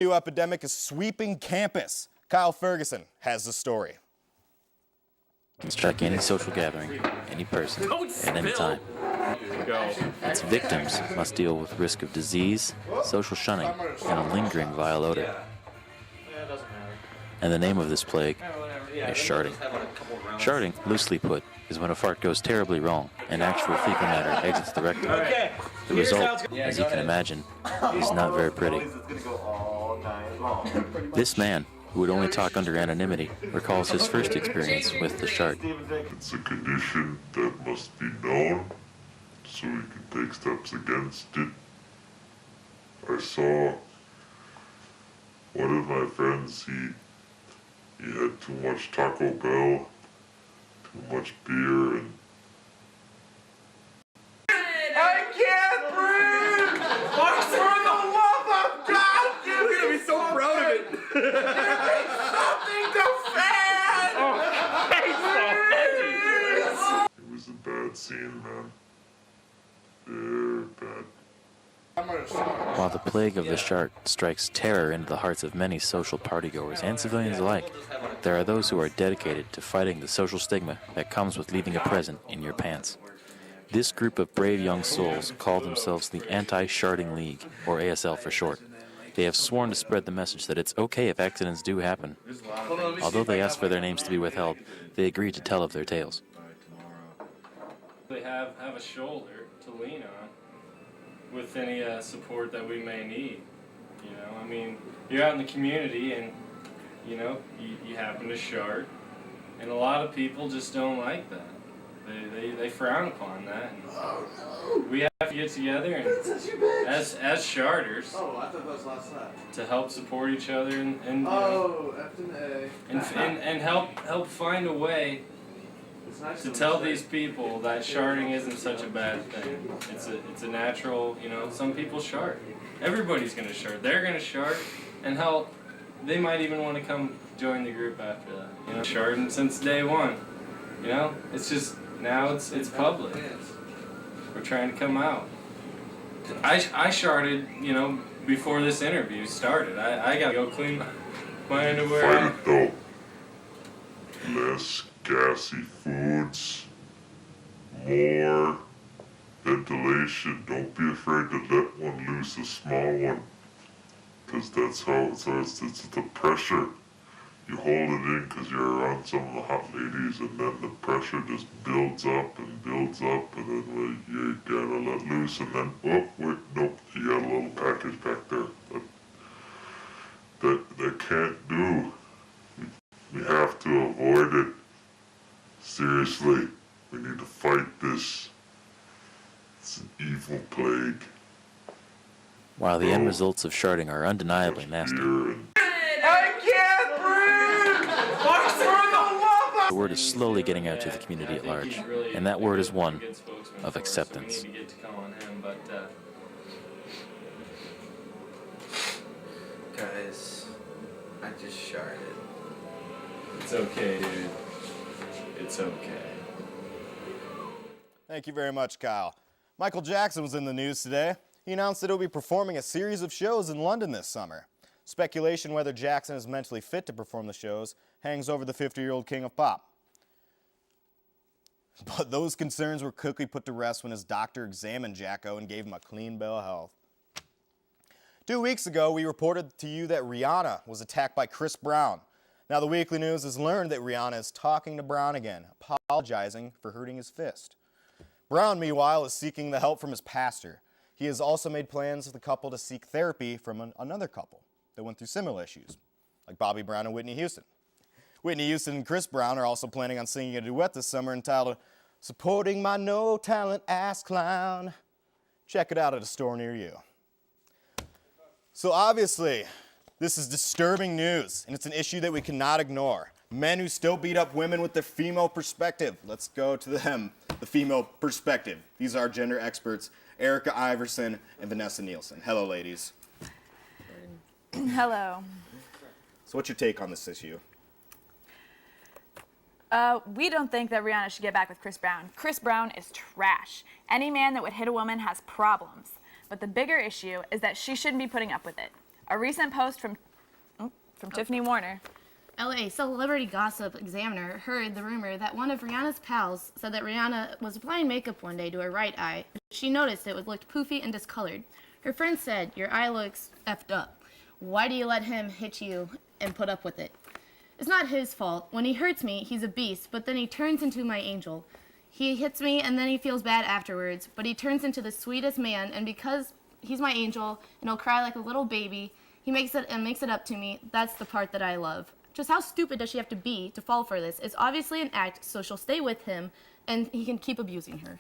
New epidemic is sweeping campus. Kyle Ferguson has the story. Strike any social gathering, any person, at any time. Its victims must deal with risk of disease, social shunning, and a lingering vile odor. And the name of this plague is sharding. Sharding, loosely put, is when a fart goes terribly wrong and actual fecal matter exits the rectum. The result, as you can imagine, is not very pretty. This man, who would only talk under anonymity, recalls his first experience with the shart. It's a condition that must be known, so we can take steps against it. I saw one of my friends, he had too much Taco Bell, too much beer, and I can't breathe! For the love of God, you're gonna be so proud of it. Give me something to fan! it was a bad scene, man. Very bad. While the plague of the shart strikes terror into the hearts of many social partygoers and civilians alike, there are those who are dedicated to fighting the social stigma that comes with leaving a present in your pants. This group of brave young souls call themselves the Anti-Sharding League, or ASL for short. They have sworn to spread the message that it's okay if accidents do happen. Although they ask for their names to be withheld, they agree to tell of their tales. They have a shoulder to lean on with any support that we may need. You know, I mean, you're out in the community and, you know, you happen to shard, and a lot of people just don't like that. They frown upon that. And we have to get together and as sharders to help support each other and you know, and help find a way to tell these people that sharding isn't such a bad thing. It's a natural, you know, some people shard. Everybody's gonna shard. They're gonna shard and help. They might even want to come join the group after that. You know, sharding since day one. You know, it's just now it's public. We're trying to come out. I sharded, you know, before this interview started. I gotta go clean my underwear. Fight it though. Less gassy foods, more ventilation. Don't be afraid to let one loose, a small one, because that's how it's the pressure. You hold it in because you're around some of the hot ladies, and then the pressure just builds up, and then you gotta let loose, and then, oh, wait, nope, you got a little package back there that can't do. We have to avoid it. Seriously, we need to fight this. It's an evil plague. While the end results of sharding are undeniably nasty, I can't breathe! For the love of the word is slowly getting out to the community at large, and that word is one of acceptance. Guys, I just sharded. It's okay, dude. It's okay. Thank you very much, Kyle. Michael Jackson was in the news today. He announced that he'll be performing a series of shows in London this summer. Speculation whether Jackson is mentally fit to perform the shows hangs over the 50-year-old king of pop. But those concerns were quickly put to rest when his doctor examined Jacko and gave him a clean bill of health. 2 weeks ago, we reported to you that Rihanna was attacked by Chris Brown. Now, the Weekly News has learned that Rihanna is talking to Brown again, apologizing for hurting his fist. Brown, meanwhile, is seeking the help from his pastor. He has also made plans for the couple to seek therapy from another couple that went through similar issues, like Bobby Brown and Whitney Houston. Whitney Houston and Chris Brown are also planning on singing a duet this summer entitled Supporting My No Talent Ass Clown. Check it out at a store near you. So obviously, this is disturbing news, and it's an issue that we cannot ignore. Men who still beat up women with their female perspective. Let's go to them, the female perspective. These are gender experts, Erica Iverson and Vanessa Nielsen. Hello, ladies. Hello. So what's your take on this issue? We don't think that Rihanna should get back with Chris Brown. Chris Brown is trash. Any man that would hit a woman has problems. But the bigger issue is that she shouldn't be putting up with it. A recent post from Tiffany Warner. LA Celebrity Gossip Examiner heard the rumor that one of Rihanna's pals said that Rihanna was applying makeup one day to her right eye. She noticed it looked poofy and discolored. Her friend said, "Your eye looks effed up. Why do you let him hit you and put up with it?" It's not his fault. When he hurts me, he's a beast, but then he turns into my angel. He hits me and then he feels bad afterwards, but he turns into the sweetest man, and because he's my angel and he'll cry like a little baby, he makes it up to me. That's the part that I love. Just how stupid does she have to be to fall for this? It's obviously an act, so she'll stay with him and he can keep abusing her.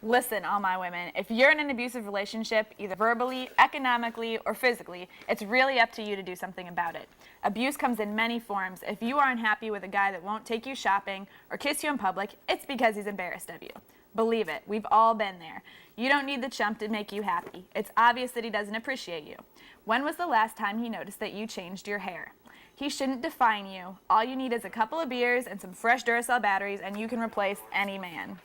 Listen, all my women, if you're in an abusive relationship, either verbally, economically, or physically, it's really up to you to do something about it. Abuse comes in many forms. If you are unhappy with a guy that won't take you shopping or kiss you in public, it's because he's embarrassed of you. Believe it, we've all been there. You don't need the chump to make you happy. It's obvious that he doesn't appreciate you. When was the last time he noticed that you changed your hair? He shouldn't define you. All you need is a couple of beers and some fresh Duracell batteries, and you can replace any man.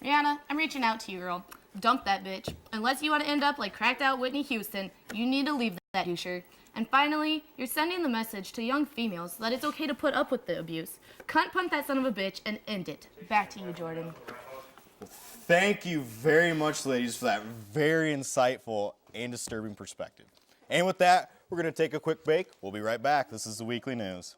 Rihanna, I'm reaching out to you, girl. Dump that bitch. Unless you want to end up like cracked out Whitney Houston, you need to leave that doucher. And finally, you're sending the message to young females that it's okay to put up with the abuse. Cunt punt that son of a bitch and end it. Back to you, Jordan. Thank you very much, ladies, for that very insightful and disturbing perspective. And with that, we're going to take a quick break. We'll be right back. This is the Weekly News.